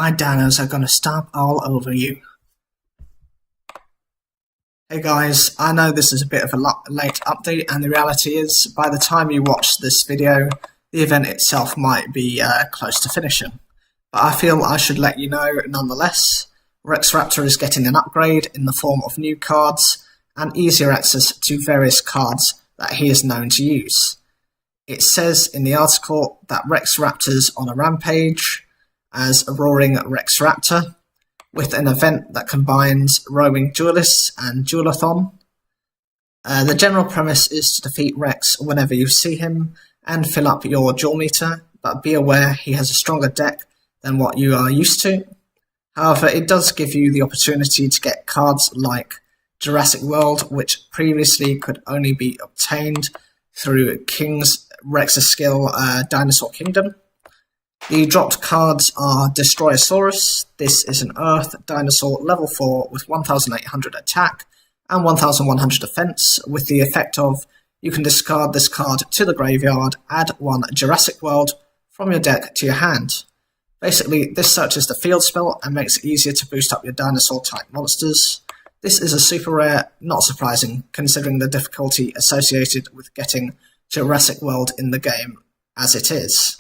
My dinos are gonna stomp all over you. Hey guys, I know this is a bit of a late update, and the reality is, by the time you watch this video, the event itself might be close to finishing. But I feel I should let you know nonetheless. Rex Raptor is getting an upgrade in the form of new cards and easier access to various cards that he is known to use. It says in the article that Rex Raptor's on a rampage as a roaring Rex Raptor, with an event that combines roaming duelists and duelathon. The general premise is to defeat Rex whenever you see him and fill up your duel meter, but be aware he has a stronger deck than what you are used to. However, it does give you the opportunity to get cards like Jurassic World, which previously could only be obtained through King's Rex's skill Dinosaur Kingdom. The dropped cards are Destroyosaurus. This is an Earth dinosaur level 4 with 1800 attack and 1100 defense, with the effect of you can discard this card to the graveyard, add one Jurassic World from your deck to your hand. Basically, this searches the field spell and makes it easier to boost up your dinosaur-type monsters. This is a super rare, not surprising, considering the difficulty associated with getting Jurassic World in the game as it is.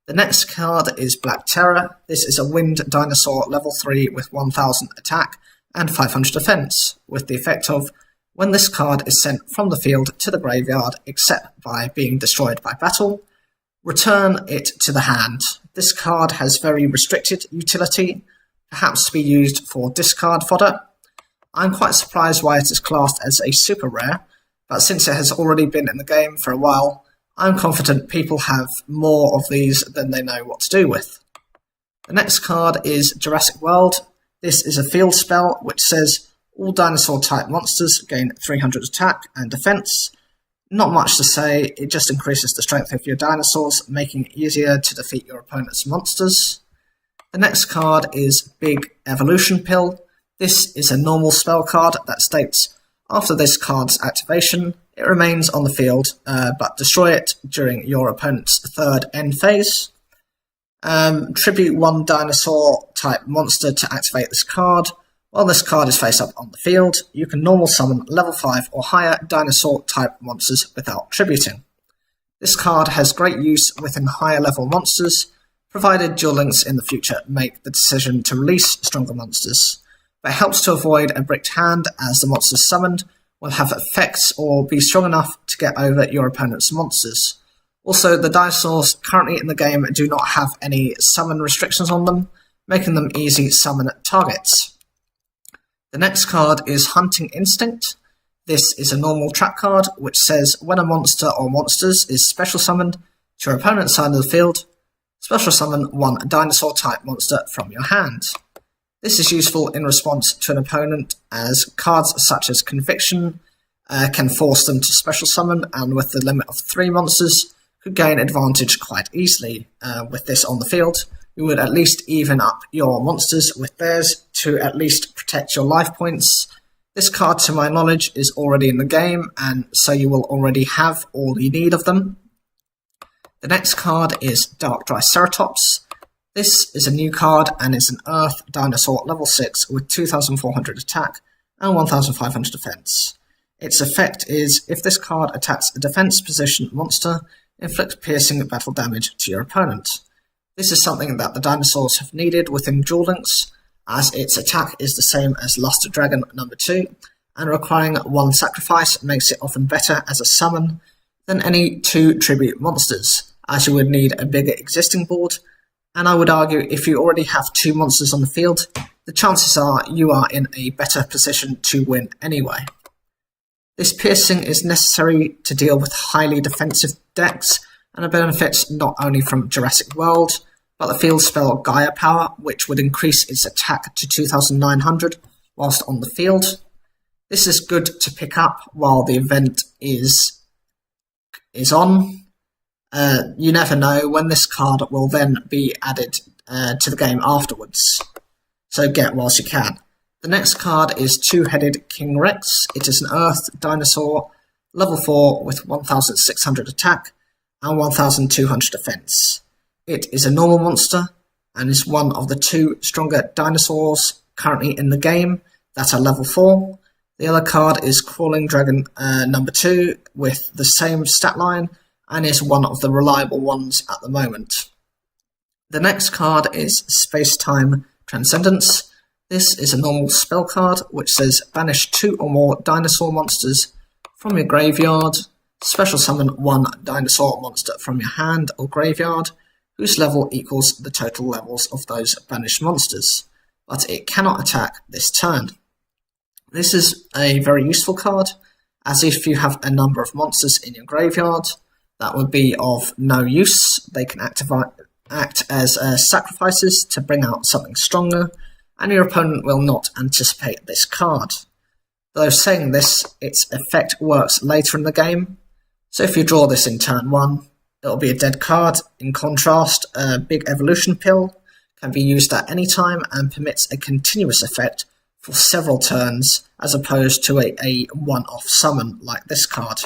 The next card is Black Terror. This is a wind dinosaur level 3 with 1000 attack and 500 defense, with the effect of when this card is sent from the field to the graveyard except by being destroyed by battle, return it to the hand. This card has very restricted utility, perhaps to be used for discard fodder. I'm quite surprised why it is classed as a super rare, but since it has already been in the game for a while, I'm confident people have more of these than they know what to do with. The next card is Jurassic World. This is a field spell which says all dinosaur-type monsters gain 300 attack and defense. Not much to say, it just increases the strength of your dinosaurs, making it easier to defeat your opponent's monsters. The next card is Big Evolution Pill. This is a normal spell card that states after this card's activation, it remains on the field, but destroy it during your opponent's third end phase. Tribute one dinosaur-type monster to activate this card. While this card is face up on the field, you can normal summon level 5 or higher dinosaur-type monsters without tributing. This card has great use within higher level monsters, provided duel links in the future make the decision to release stronger monsters. But it helps to avoid a bricked hand, as the monsters summoned will have effects or be strong enough to get over your opponent's monsters. Also, the dinosaurs currently in the game do not have any summon restrictions on them, making them easy summon targets. The next card is Hunting Instinct. This is a normal trap card which says when a monster or monsters is special summoned to your opponent's side of the field, special summon one dinosaur type monster from your hand. This is useful in response to an opponent, as cards such as Conviction can force them to special summon, and with the limit of 3 monsters, could gain advantage quite easily. With this on the field, you would at least even up your monsters with theirs to at least protect your life points. This card, to my knowledge, is already in the game, and so you will already have all you need of them. The next card is Dark Triceratops. This is a new card and is an Earth dinosaur level 6 with 2400 attack and 1500 defense. Its effect is if this card attacks a defense position monster, inflict piercing battle damage to your opponent. This is something that the dinosaurs have needed within Duel Links, as its attack is the same as Luster Dragon number 2, and requiring 1 sacrifice makes it often better as a summon than any 2 tribute monsters, as you would need a bigger existing board. And I would argue if you already have 2 monsters on the field, the chances are you are in a better position to win anyway. This piercing is necessary to deal with highly defensive decks, and it benefits not only from Jurassic World, but the field spell Gaia Power, which would increase its attack to 2900 whilst on the field. This is good to pick up while the event is on. You never know when this card will then be added to the game afterwards, so get whilst you can. The next card is Two-Headed King Rex. It is an Earth dinosaur, level 4 with 1600 attack and 1200 defense. It is a normal monster and is one of the 2 stronger dinosaurs currently in the game that are level 4. The other card is Crawling Dragon number 2 with the same stat line and is one of the reliable ones at the moment. The next card is Space-Time Transcendence. This is a normal spell card which says banish 2 or more dinosaur monsters from your graveyard, special summon 1 dinosaur monster from your hand or graveyard, whose level equals the total levels of those banished monsters, but it cannot attack this turn. This is a very useful card, as if you have a number of monsters in your graveyard that would be of no use, they can act as sacrifices to bring out something stronger, and your opponent will not anticipate this card. Though saying this, its effect works later in the game, so if you draw this in turn 1, it'll be a dead card. In contrast, a big evolution pill can be used at any time and permits a continuous effect for several turns, as opposed to a one-off summon like this card.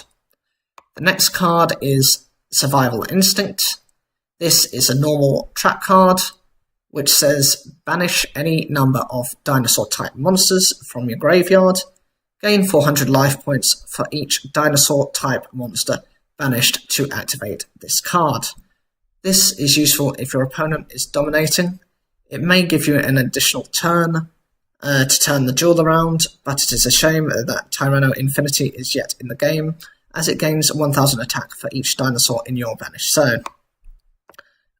The next card is Survival Instinct. This is a normal trap card, which says banish any number of dinosaur-type monsters from your graveyard, gain 400 life points for each dinosaur-type monster banished to activate this card. This is useful if your opponent is dominating. It may give you an additional turn to turn the duel around, but it is a shame that Tyranno Infinity is yet in the game, as it gains 1000 attack for each dinosaur in your banished zone.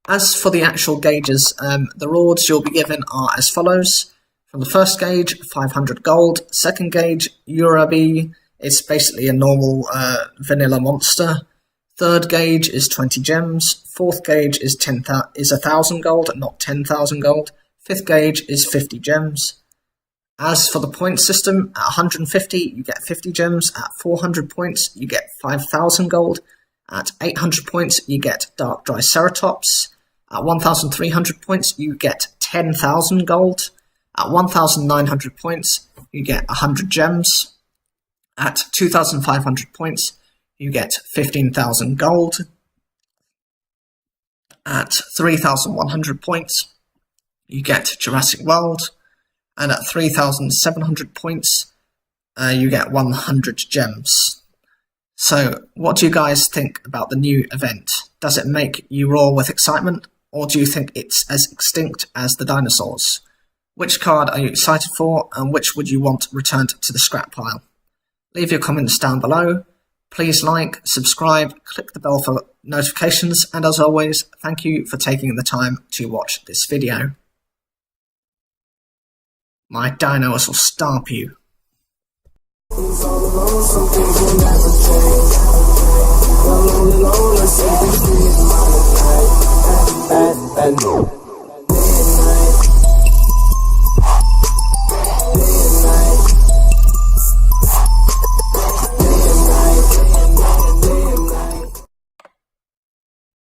As for the actual gauges, the rewards you'll be given are as follows. From the first gauge, 500 gold. Second gauge, Urabi. It's basically a normal vanilla monster. Third gauge is 20 gems. Fourth gauge is 1,000 gold, not 10,000 gold. Fifth gauge is 50 gems. As for the point system, at 150 you get 50 gems, at 400 points you get 5,000 gold, at 800 points you get Dark Triceratops, at 1,300 points you get 10,000 gold, at 1,900 points you get 100 gems, at 2,500 points you get 15,000 gold, at 3,100 points you get Jurassic World, and at 3,700 points, you get 100 gems. So, what do you guys think about the new event? Does it make you roar with excitement, or do you think it's as extinct as the dinosaurs? Which card are you excited for, and which would you want returned to the scrap pile? Leave your comments down below. Please like, subscribe, click the bell for notifications, and as always, thank you for taking the time to watch this video. My dinos will stomp you.